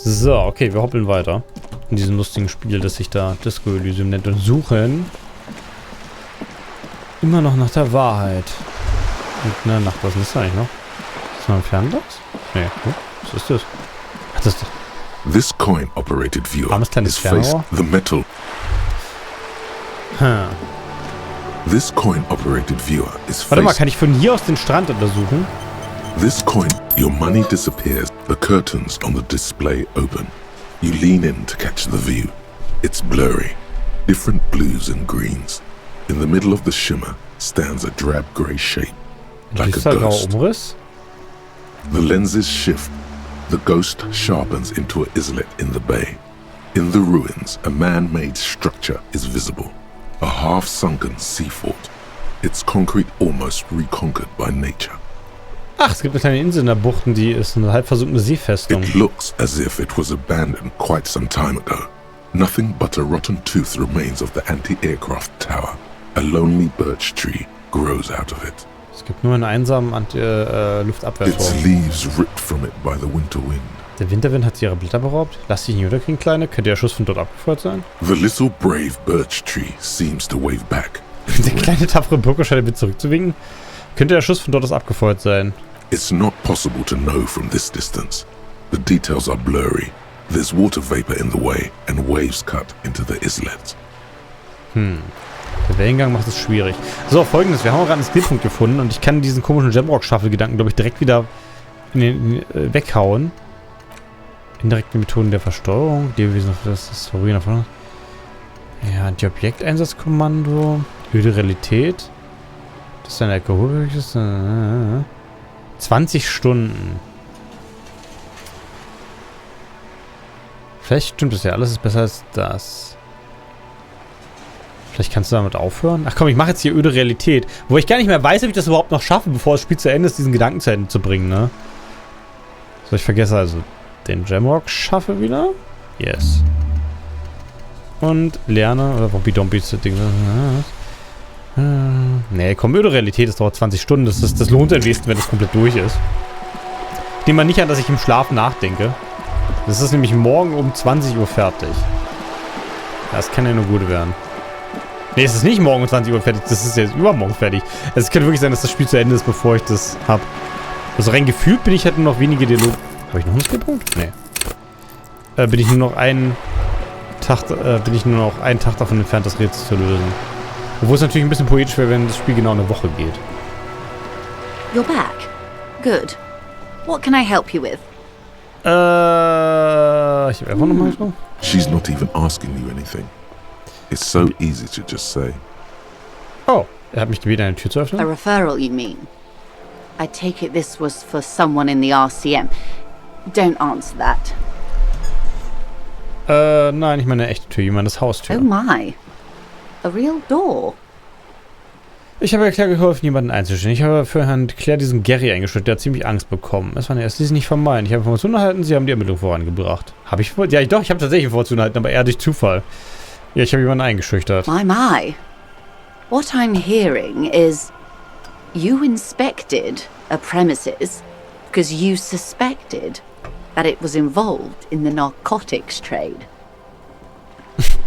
So, okay, wir hoppeln weiter. In diesem lustigen Spiel, das sich da Disco Elysium nennt. Und suchen immer noch nach der Wahrheit. Und, ne, nach was ist das eigentlich noch? Ist noch ein Fernglas? Nee, was ist das? Ach, das ist das. This coin-operated viewer is faced the metal. This coin-operated viewer is faced. Warte mal, kann ich von hier aus den Strand untersuchen? This coin, your money disappears. The curtains on the display open. You lean in to catch the view. It's blurry, different blues and greens. In the middle of the shimmer stands a drab grey shape, like a ghost. The lenses shift. The ghost sharpens into an islet in the bay. In the ruins, a man-made structure is visible. A half-sunken sea fort. Its concrete almost reconquered by nature. Ach, es gibt eine kleine Insel in der Bucht, die ist eine halb versunkene Seefestung. It looks as if it was abandoned quite some time ago. Nothing but a rotten tooth remains of the anti-aircraft tower. A lonely birch tree grows out of it. Es gibt nur einen einsamen Luftabwehrturm. Its leaves ripped from it by the winter wind. Der Winterwind hat sie ihre Blätter beraubt. Lass dich nicht unterkriegen, Kleine. Könnte der Schuss von dort abgefeuert sein? The little brave birch tree seems to wave back. Der kleine tapfere Birke scheint wieder zurückzuwinken. Könnte der Schuss von dort aus abgefeuert sein? It's not possible to know from this distance. The details are blurry. There's water vapor in the way and waves cut into the islets. Der Wellengang macht es schwierig. So, Folgendes. Wir haben gerade einen Skillpunkt gefunden und ich kann diesen komischen Jamrock-Shuffle-Gedanken, glaube ich, direkt wieder weghauen. Indirekte Methoden der Versteuerung. Das ist Führen davon. Ja, die Objekteinsatzkommando. Öde Realität. Das ist ein Alkohol. 20 Stunden. Vielleicht stimmt das ja. Alles ist besser als das. Vielleicht kannst du damit aufhören. Ach komm, ich mache jetzt hier öde Realität. Wo ich gar nicht mehr weiß, ob ich das überhaupt noch schaffe, bevor das Spiel zu Ende ist, diesen Gedanken zu Ende zu bringen, ne? So, ich vergesse also den Jamrock schaffe wieder. Yes. Und lerne, oder Wompi-Dompi zu Ding. Nee, komm, öde Realität, das dauert 20 Stunden. Das lohnt am wenigsten, wenn das komplett durch ist. Ich nehme mal nicht an, dass ich im Schlaf nachdenke. Das ist nämlich morgen um 20 Uhr fertig. Das kann ja nur gut werden. Nee, es ist nicht morgen um 20 Uhr fertig. Das ist jetzt übermorgen fertig. Es könnte wirklich sein, dass das Spiel zu Ende ist, bevor ich das habe. Also rein gefühlt bin ich halt nur noch wenige Dialog. Habe ich noch einen Skillpunkt? Nee. Bin ich nur noch einen Tag davon entfernt, das Rätsel zu lösen. Obwohl es natürlich ein bisschen poetisch wäre, wenn das Spiel genau eine Woche geht. You're back. Good. What can I help you with? Ich habe einfach nochmal so. She's not even asking you anything. It's so easy to just say. Oh, er hat mich gebeten, eine Tür zu öffnen. A referral, you mean? I take it this was for someone in the RCM. Don't answer that. Nein, ich meine eine echte Tür, ich meine das Haustür. Oh my. A real door? Ich habe Claire geholfen, jemanden einzustellen. Ich habe für Herrn Claire diesen Gary eingestellt, der hat ziemlich Angst bekommen. Es war erst nicht vermeiden. Ich habe Informationen erhalten, sie haben die Ermittlung vorangebracht. Habe ich? Ja, doch, ich habe tatsächlich Informationen erhalten, aber eher durch Zufall. Ja, ich habe jemanden eingeschüchtert. My. What I'm hearing is you inspected a premises because you suspected that it was involved in the narcotics trade.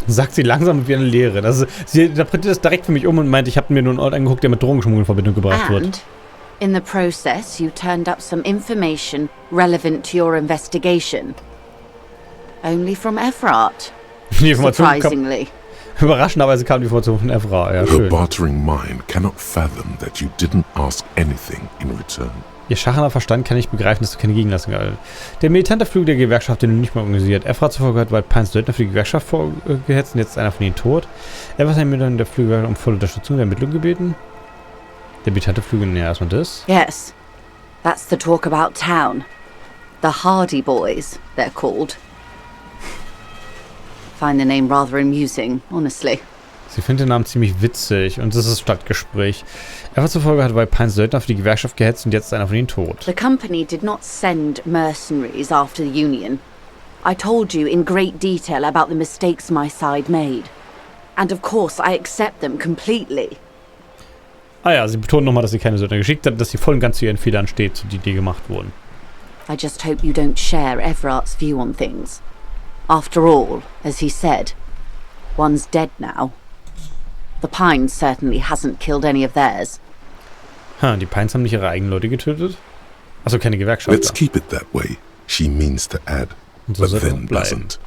Sagt sie langsam wie eine Lehre. Sie interpretiert das direkt für mich um und meint, ich habe mir nur einen Ort angeguckt, der mit Drogenschmuggel in Verbindung gebracht wird. And in the process, you turned up some information relevant to your investigation. Only from Efrat. Die Information Surprisingly. Überraschenderweise kam die Information von Efrat. Ja, Her schön. bartering mind cannot fathom that you didn't ask anything in return. Ihr schachender Verstand kann nicht begreifen, dass du keine Gegenleistung hast. Der militante Flügel der Gewerkschaft, den du nicht mehr organisiert. Efrat zufolge hat White Pines Söldner für die Gewerkschaft vorgehetzt und jetzt ist einer von ihnen tot. Efrat hat mir dann der Flügel um volle Unterstützung der Ermittlung gebeten. Der militante Flügel, ja, erstmal das. Yes. That's the talk about town. The Hardy Boys, they're called. Find the name rather amusing, honestly. Sie findet den Namen ziemlich witzig und das ist Stadtgespräch. Efrat zufolge hat White Pines Söldner für die Gewerkschaft gehetzt und jetzt ist einer von ihnen tot. The company did not send mercenaries after the Union. I told you in great detail about the mistakes my side made. And of course I accept them completely. Ah ja, sie betont nochmal, dass sie keine Söldner geschickt hat, dass sie voll und ganz zu ihren Fehlern steht, die gemacht wurden. I just hope you don't share Everard's view on things. After all, as he said, one's dead now. The Pines certainly hasn't killed any of theirs. Die Pines haben nicht ihre eigenen Leute getötet? Also keine Gewerkschaft. Let's keep it that way, she means to add, So but soll then es bleiben. doesn't.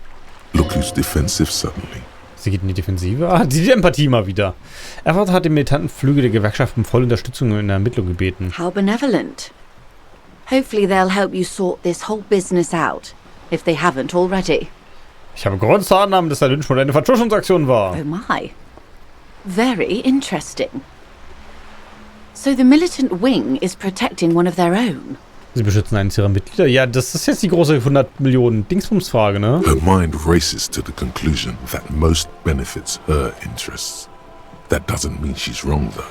Look who's defensive suddenly. Sie geht in die Defensive. Die Empathie mal wieder. Everard hat den militanten Flügel der Gewerkschaft um volle Unterstützung in der Ermittlung gebeten. How benevolent. Hopefully they'll help you sort this whole business out, if they haven't already. Ich habe Grund zur Annahme, dass der Lynchmord eine Vertuschungsaktion war. Oh my. Very interesting. So the militant wing is protecting one of their own. Sie beschützen eines ihrer Mitglieder? Ja, das ist jetzt die große 100 Millionen Dingsbums-Frage, ne? Her mind races to the conclusion that most benefits her interests. That doesn't mean she's wrong, though.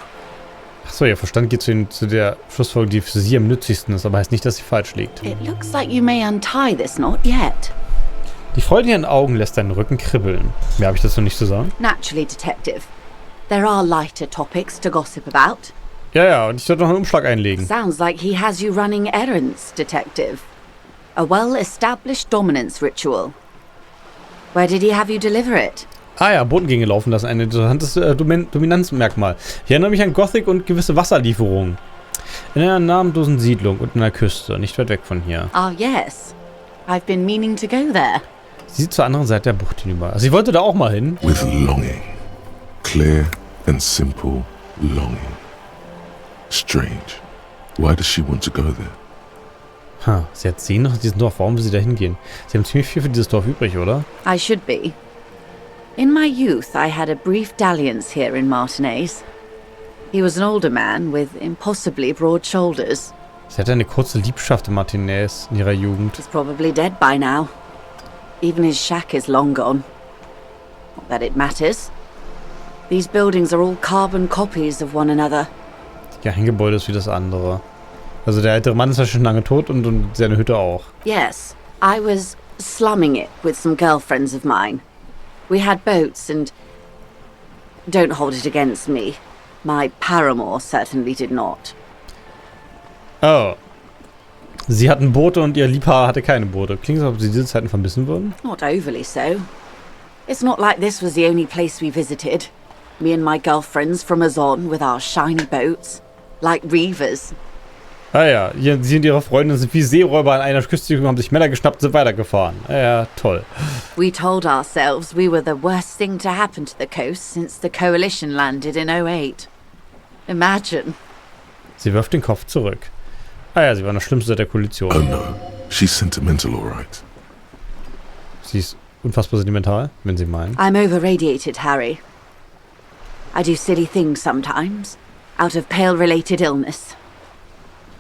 Achso, ihr Verstand geht zu der Schlussfolgerung, die für sie am nützlichsten ist, aber heißt nicht, dass sie falsch liegt. It looks like you may untie this knot yet. Die Freude in ihren Augen lässt deinen Rücken kribbeln. Mehr habe ich dazu nicht zu sagen. Naturally, Detective. There are lighter topics to gossip about. Ja, und ich sollte noch einen Umschlag einlegen. Sounds like he has you running errands, Detective. A well-established dominance ritual. Where did he have you deliver it? Ja, Botengänge laufen lassen, ein interessantes Dominanzmerkmal. Ich erinnere mich an Gothic und gewisse Wasserlieferungen. In einer namenlosen Siedlung und an der Küste, nicht weit weg von hier. Ah, yes. I've been meaning to go there. Sie sieht zur anderen Seite der Bucht hinüber. Also sie wollte da auch mal hin. With longing. Clear and simple longing. Strange. Why does she want to go there? Sie hat Sehnen nach diesem Dorf. Warum will sie da hingehen? Sie haben ziemlich viel für dieses Dorf übrig, oder? I should be. In my youth, I had a brief dalliance here in Martinez. He was an older man with impossibly broad shoulders. Sie hatte eine kurze Liebschaft in Martinez in ihrer Jugend. He's probably dead by now. Even his shack is long gone. Not that it matters. These buildings are all carbon copies of one another. Ja, ein Gebäude ist wie das andere. Also der ältere Mann ist ja schon lange tot und seine Hütte auch. Yes, I was slumming it with some girlfriends of mine. We had boats and... Don't hold it against me. My paramour certainly did not. Oh. Sie hatten Boote und ihr Liebhaber hatte keine Boote. Klingt so, als ob sie diese Zeiten vermissen würden. Not overly so. It's not like this was the only place we visited. Me and my girlfriends from Azon with our shiny boats. Like reavers. Ja, sie und ihre Freunde sind wie Seeräuber an einer Küste gekommen, haben sich Männer geschnappt und sind weitergefahren. Ja, toll. We told ourselves we were the worst thing to happen to the coast since the coalition landed in 08. Imagine. Sie wirft den Kopf zurück. Ja, sie war das Schlimmste seit der Koalition. Oh no, she's sentimental, all right. Sie ist unfassbar sentimental, wenn Sie meinen. I'm overradiated, Harry. I do silly things sometimes, out of pale-related illness.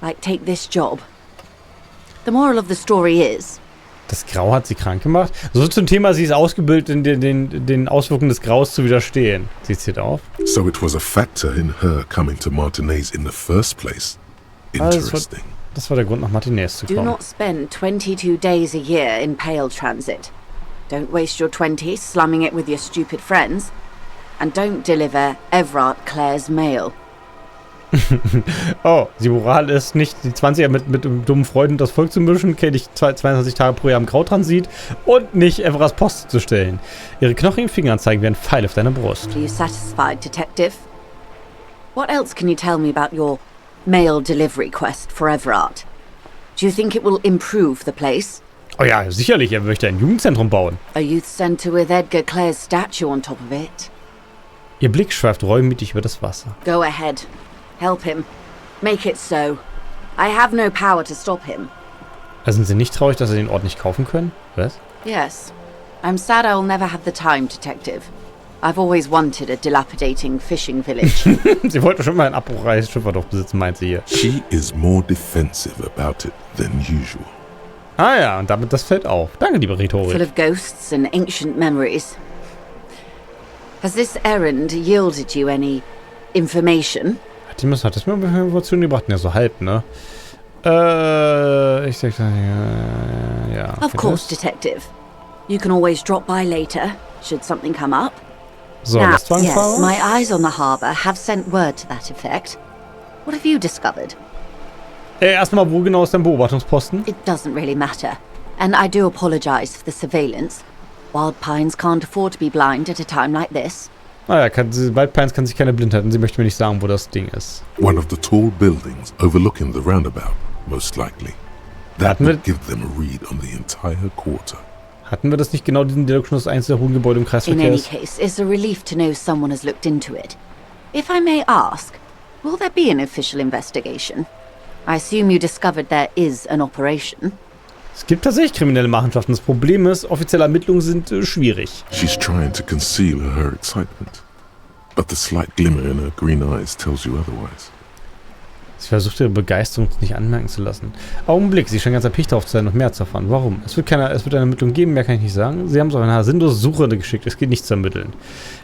Like take this job. The moral of the story is... Das Grau hat sie krank gemacht? So zum Thema, sie ist ausgebildet, den Auswirkungen des Graus zu widerstehen. Sie zählt auf. So it was a factor in her coming to Martinez in the first place. Interesting. Das war der Grund, nach Martinez zu Do kommen. not spend 22 days a year in Pale Transit. Don't waste your 20s slumming it with your stupid friends. And don't deliver Everard Clare's mail. Oh, die Moral ist nicht, die 20er mit dummen Freunden das Volk zu mischen, nicht 22 Tage pro Jahr im Grautransit und nicht Everards Post zu stellen. Ihre knochigen Fingeranzeigen werden Pfeil auf deiner Brust. Are you satisfied, Detective? What else can you tell me about your mail delivery quest for Everard? Do you think it will improve the place? Oh ja, sicherlich, er möchte ein Jugendzentrum bauen. A youth centre with Edgar Clare's statue on top of it? Ihr Blick schweift reumütig über das Wasser. Go ahead. Help him. Make it so. I have no power to stop him. Also sind Sie nicht traurig, dass Sie den Ort nicht kaufen können? Was? Yes. I'm sad I'll never have the time, Detective. I've always wanted a dilapidating fishing village. Sie wollte schon mal ein abbruchreiches Schifferdorf besitzen, meint sie hier. She is more defensive about it than usual. Ah ja, und damit das fällt auf. Danke, liebe Full Rhetorik. of ghosts and ancient memories. Has this errand yielded you any information? Hat das mir Informationen gebracht? Ja, so halb, ne? Ich sag ja. Of course, Detective. You can always drop by later, should something come up. So, Now, das war ein yes, Fahrer. my eyes on the harbour have sent word to that effect. What have you discovered? Erstmal, wo genau ist dein Beobachtungsposten? It doesn't really matter. And I do apologize for the surveillance. Wild Pines can't afford to be blind at a time like this. Wild Pines kann sich keine Blindheit und sie möchte mir nicht sagen, wo das Ding ist. One of the tall buildings overlooking the roundabout, most likely. That would give them a read on the entire quarter. Hatten wir das nicht genau, diesen Dialog schon, das eins der hohen Gebäude im Kreisverkehr In any ist? case, it's a relief to know someone has looked into it. If I may ask, will there be an official investigation? I assume you discovered there is an operation. Es gibt tatsächlich kriminelle Machenschaften. Das Problem ist, offizielle Ermittlungen sind schwierig. She's trying to conceal her excitement, but the slight glimmer in her green eyes tells you otherwise. Sie versucht ihre Begeisterung nicht anmerken zu lassen. Augenblick, sie scheint ganz erpicht darauf zu sein, noch mehr zu erfahren. Warum? Es wird eine Ermittlung geben, mehr kann ich nicht sagen. Sie haben es auf eine sinnlose Suche geschickt, es geht nichts zu ermitteln.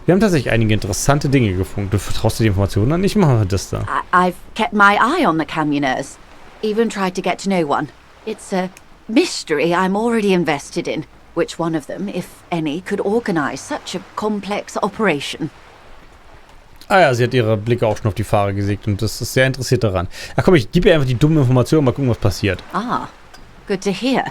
Wir haben tatsächlich einige interessante Dinge gefunden. Du vertraust dir die Informationen an? Ich mache das da. I've kept my eye on the communers. Even tried to get to know one. It's a mystery I'm already invested in. Which one of them, if any, could organize such a complex operation? Ah ja, sie hat ihre Blicke auch schon auf die Fahrer gesägt und das ist sehr interessiert daran. Ach komm, ich gebe ihr einfach die dumme Information, mal gucken, was passiert. Ah, good to hear.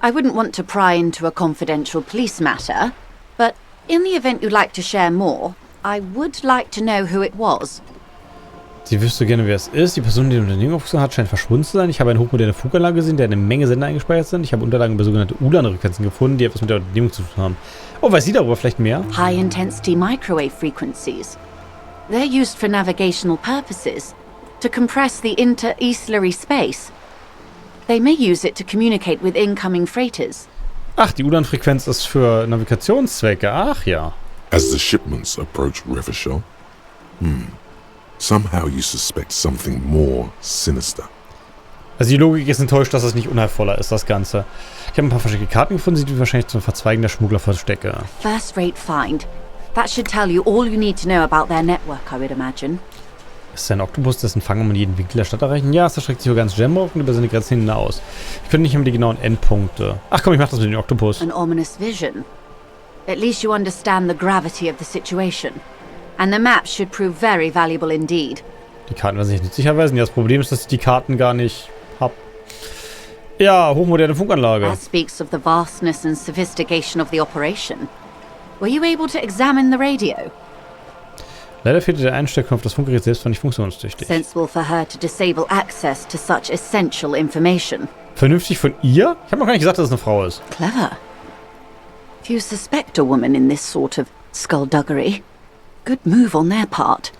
I wouldn't want to pry into a confidential police matter, but in the event you'd like to share more, I would like to know who it was. Sie wüsste gerne, wer es ist. Die Person, die den Unternehmen aufgesucht hat, scheint verschwunden zu sein. Ich habe eine hochmoderne Funkanlage gesehen, der eine Menge Sender eingespeichert sind. Ich habe Unterlagen über sogenannte ULAN-Frequenzen gefunden, die etwas mit der Unternehmung zu tun haben. Oh, weiß sie darüber vielleicht mehr? High-intensity microwave frequencies. They're used for navigational purposes, to compress the inter-eastlery space. They may use it to communicate with incoming freighters. Ach, die ULAN-Frequenz ist für Navigationszwecke. Ach ja. As the shipments approach Revachol, somehow you suspect something more sinister. Also die Logik ist enttäuscht, dass es nicht unheilvoller ist, das Ganze. Ich habe ein paar versteckte Karten gefunden, die wahrscheinlich zum Verzweigen der Schmugglerverstecke. First-rate find. That should tell you all you need to know about their network, I would imagine. Ist ein Oktopus, dessen Fang um jeden Winkel der Stadt erreichen? Ja, es erstreckt sich über ganz Jamrock und über seine Grenzen hinaus. Ich finde nicht mehr die genauen Endpunkte. Ach komm, ich mach das mit dem Oktopus. An ominous vision. At least you understand the gravity of the situation. And the map should prove very valuable indeed. Die Karten werden sich nicht sicher erweisen. Ja, das Problem ist, dass ich die Karten gar nicht habe. Ja, hochmoderne Funkanlage. That speaks of the vastness and sophistication of the operation. Were you able to examine the radio? Leider fehlte der Einstellknopf, das Funkgerät selbst war nicht funktionstüchtig. Sensible for her to disable access to such essential information. Vernünftig von ihr? Ich habe noch gar nicht gesagt, dass es eine Frau ist. Clever. If you suspect a woman in this sort of skullduggery, good move on their part.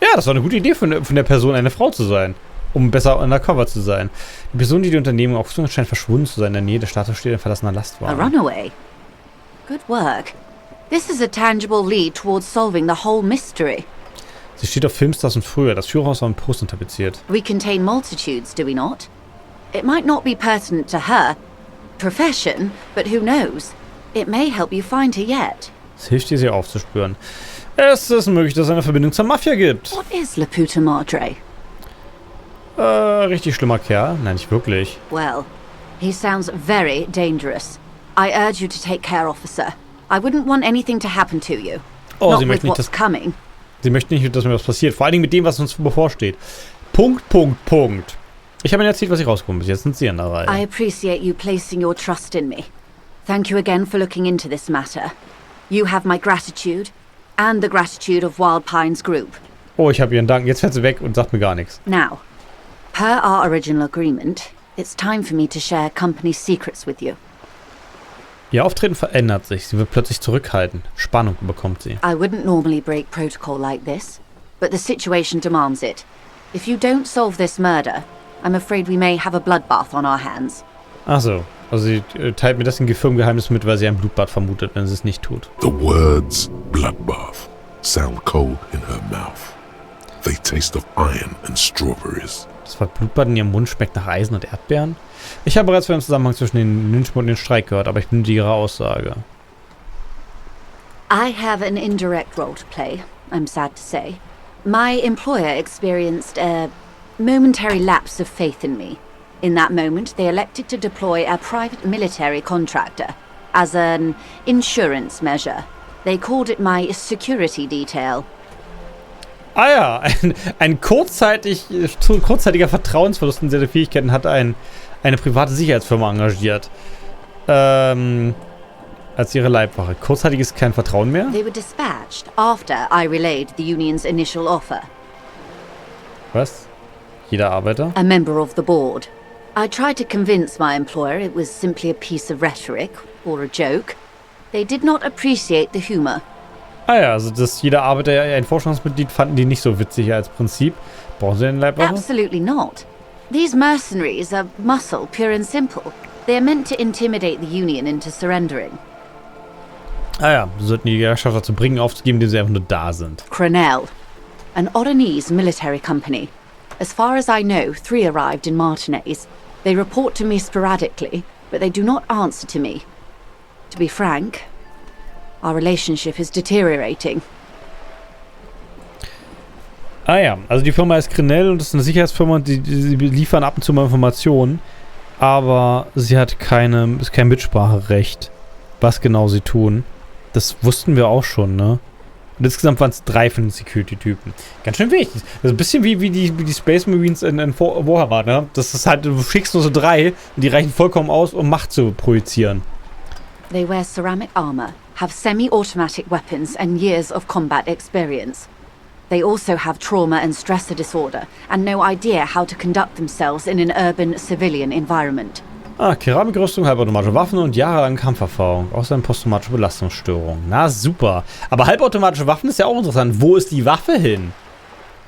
Ja, das war eine gute Idee von der Person, eine Frau zu sein. Um besser undercover zu sein. Die Person, die Unternehmung aufgesucht hat, scheint verschwunden zu sein. In der Nähe der Statue steht ein verlassener Lastwagen. A runaway. Good work. This is a tangible lead towards solving the whole mystery. Sie steht auf Filmstars und früher. Das Führerhaus war mit Postern tapeziert. We contain multitudes, do we not? It might not be pertinent to her profession, but who knows? It may help you find her yet. Es hilft ihr, sie aufzuspüren. Es ist möglich, dass es eine Verbindung zur Mafia gibt. What is Laputa Madre? Richtig schlimmer Kerl. Nein, nicht wirklich. Well, he sounds very dangerous. I urge you to take care, officer. I wouldn't want anything to happen to you. Oh, Not sie with möchte nicht, what's coming. Sie möchte nicht, dass mir was passiert. Vor allen Dingen mit dem, was uns bevorsteht. Punkt. Ich habe Ihnen erzählt, was ich rausgekommen bin. Jetzt sind Sie an der I Reihe. appreciate you placing your trust in me. Thank you again for looking into this matter. You have my gratitude and the gratitude of Wild Pines Group. Oh, ich habe Ihren Dank. Jetzt fährt sie weg und sagt mir gar nichts. Now, per our original agreement, it's time for me to share company secrets with you. Ihr Auftreten verändert sich. Sie wird plötzlich zurückhalten. Spannung bekommt sie. I wouldn't normally break protocol like this, but the situation demands it. If you don't solve this murder, I'm afraid we may have a bloodbath on our hands. Ach so. Also sie teilt mir das in Firmengeheimnis mit, weil sie ein Blutbad vermutet, wenn sie es nicht tut. The words bloodbath sound cold in her mouth. They taste of iron and strawberries. Das Wort Blutbad in ihrem Mund schmeckt nach Eisen und Erdbeeren. Ich habe bereits von dem Zusammenhang zwischen den Lynchmord und dem Streik gehört, aber ich benötige ihre Aussage. I have an indirect role to play, I'm sad to say. My employer experienced a momentary lapse of faith in me. In that moment, they elected to deploy a private military contractor as an insurance measure. They called it my security detail. Ah ja, ein kurzzeitiger Vertrauensverlust in seine Fähigkeiten hat eine private Sicherheitsfirma engagiert. Als ihre Leibwache. Kurzzeitig ist kein Vertrauen mehr? They were dispatched after I relayed the union's initial offer. Was? Jeder Arbeiter? A member of the board. I tried to convince my employer it was simply a piece of rhetoric or a joke. They did not appreciate the humor. Ah ja, also dass jeder Arbeiter ein Vorstandsmitglied fanden die nicht so witzig als Prinzip. Brauchen sie eine Leibwache? Absolutely not. These mercenaries are muscle, pure and simple. They are meant to intimidate the union into surrendering. Ah ja, wir sollten die Gewerkschaft dazu bringen, aufzugeben, indem sie einfach nur da sind. Cronell, an Odinese military company. As far as I know, 3 arrived in Martinez. They report to me sporadically, but they do not answer to me. To be frank, our relationship is deteriorating. Ah ja, also die Firma ist Cronell und das ist eine Sicherheitsfirma und die liefern ab und zu mal Informationen, aber sie hat kein Mitspracherecht, was genau sie tun. Das wussten wir auch schon, ne? Und insgesamt waren es 3 von den Security-Typen. Ganz schön wichtig. Das ist ein bisschen wie die Space Marines in Warhammer, ne? Das ist halt, du schickst nur so 3 und die reichen vollkommen aus, um Macht zu projizieren. They wear ceramic armor, have semi-automatic weapons and years of combat experience. They also have trauma and stressor disorder and no idea how to conduct themselves in an urban civilian environment. Ah, Keramikrüstung, halbautomatische Waffen und jahrelang Kampferfahrung. Außerdem posttraumatische Belastungsstörung. Na super. Aber halbautomatische Waffen ist ja auch interessant. Wo ist die Waffe hin?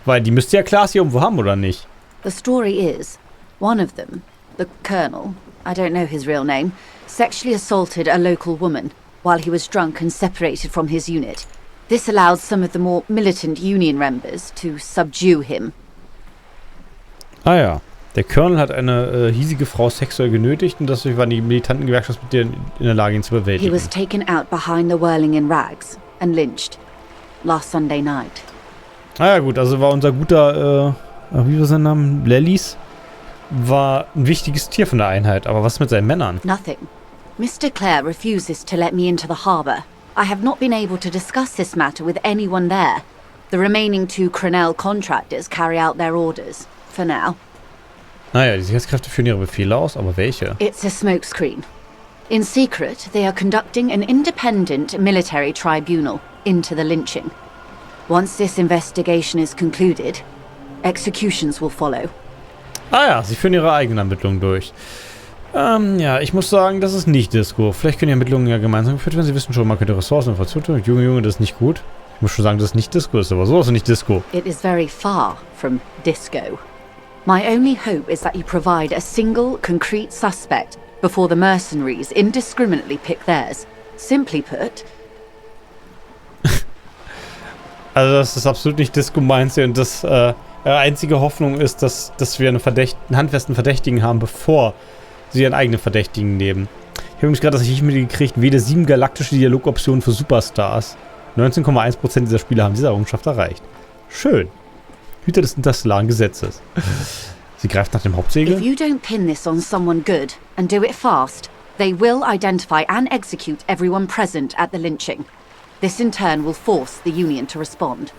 Weil die müsste ja Klaas hier irgendwo haben, oder nicht? The story is, one of them, the colonel, I don't know his real name, sexually assaulted a local woman while he was drunk and separated from his unit. This allowed some of the more militant union members to subdue him. Ah ja. Der Colonel hat eine hiesige Frau sexuell genötigt und deswegen waren die militanten Gewerkschaftsmitglieder in der Lage, ihn zu bewältigen. He was taken out behind the whirling in rags and lynched last Sunday night. Ah ja gut, also war unser guter, wie war sein Name? Lellis? War ein wichtiges Tier von der Einheit, aber was mit seinen Männern? Nothing. Mr. Clare refuses to let me into the harbour. I have not been able to discuss this matter with anyone there. The remaining 2 Cronell contractors carry out their orders, for now. Naja, die Sicherheitskräfte führen ihre Befehle aus, aber welche? It's a smokescreen. In secret, they are conducting an independent military tribunal into the lynching. Once this investigation is concluded, executions will follow. Ah ja, sie führen ihre eigenen Ermittlungen durch. Ja, ich muss sagen, das ist nicht Disco. Vielleicht können die Ermittlungen ja gemeinsam geführt werden. Sie wissen schon, man könnte Ressourcen verzutun. Junge, das ist nicht gut. Ich muss schon sagen, das ist nicht Disco. Ist aber sowas nicht Disco. It is very far from disco. My only hope is that you provide a single, concrete suspect before the mercenaries indiscriminately pick theirs. Simply put... Also das ist absolut nicht Disco, meinst du? Und das einzige Hoffnung ist, dass wir einen handfesten Verdächtigen haben, bevor sie ihren eigenen Verdächtigen nehmen. Ich habe übrigens gerade das Achievement gekriegt, weder 7 galaktische Dialogoptionen für Superstars. 19,1% dieser Spieler haben diese Errungenschaft erreicht. Schön. Hüter des interstellaren Gesetzes. Sie greift nach dem Hauptsegel. If you don't pin this on someone good and do it fast, they will identify and execute everyone present at the lynching. This in turn will force the Union to respond.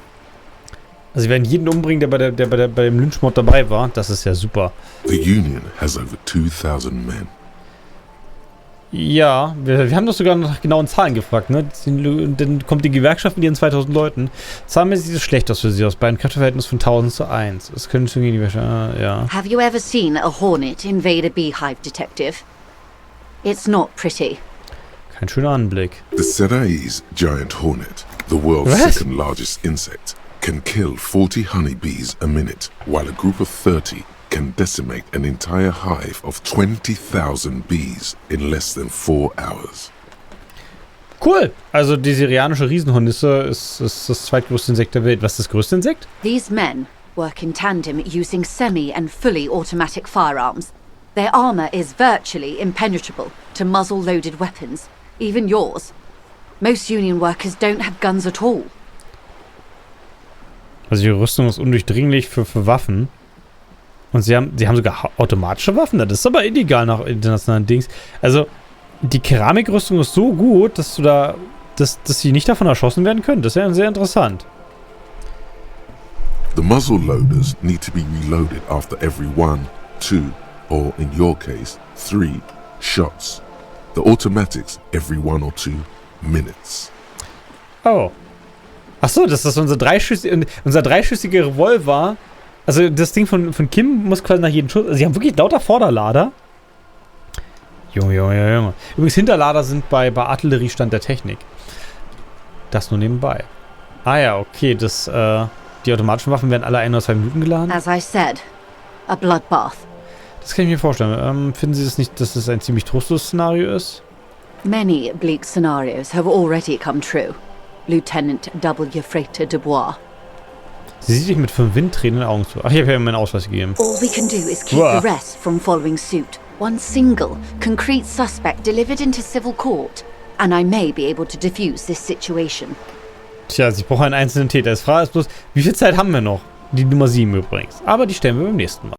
Also sie werden jeden umbringen, der bei dem Lynchmord dabei war. Das ist ja super. The Union has over 2000 men. Ja, wir haben doch sogar nach genauen Zahlen gefragt, ne? Dann kommt die Gewerkschaft mit ihren 2000 Leuten. Zahlenmäßig sieht es schlecht aus für sie aus. Bei einem Kräfteverhältnis von 1000 zu 1. Das können schon gegen die Gewerkschaft, ja. Have you ever seen a hornet invade a beehive, detective? It's not pretty. Kein schöner Anblick. The Serae's giant hornet, the world's second largest insect, can kill 40 honeybees a minute, while a group of 30 can decimate an entire hive of 20,000 bees in less than 4 hours. Cool. Also die syrianische Riesenhornisse ist das zweitgrößte Insekt der Welt. Was ist das größte Insekt? These men work in tandem using semi and fully automatic firearms. Their armor is virtually impenetrable to muzzle-loaded weapons, even yours. Most Union workers don't have guns at all. Also die Rüstung ist undurchdringlich für Waffen. Und sie haben sogar automatische Waffen. Das ist aber illegal nach internationalen Dings. Also, die Keramikrüstung ist so gut, dass sie nicht davon erschossen werden können. Das ist ja sehr interessant. The muzzle loaders need to be reloaded after every 1, 2, or in your case, 3 shots. The automatics every 1 or 2 minutes. Oh. Achso, das ist unser dreischüssiger Revolver. Also das Ding von Kim muss quasi nach jedem Schuss... Also sie haben wirklich lauter Vorderlader. Junge. Übrigens, Hinterlader sind bei Artilleriestand der Technik. Das nur nebenbei. Ah ja, okay, die automatischen Waffen werden alle 1 oder 2 Minuten geladen. As I said, a bloodbath. Das kann ich mir vorstellen. Finden Sie das nicht, dass das ein ziemlich trostloses Szenario ist? Many bleak scenarios have already come true. Lieutenant W. Frater Dubois. Sie sieht sich mit 5 Windtränen in den Augen zu. Ach, ich habe ja meinen Ausweis gegeben. All we can do is keep the rest from following suit. One single, concrete suspect delivered into civil court. And I may be able to defuse this situation. Tja, ich brauche einen einzelnen Täter. Die Frage ist bloß, wie viel Zeit haben wir noch? Die Nummer 7 übrigens. Aber die stellen wir beim nächsten Mal.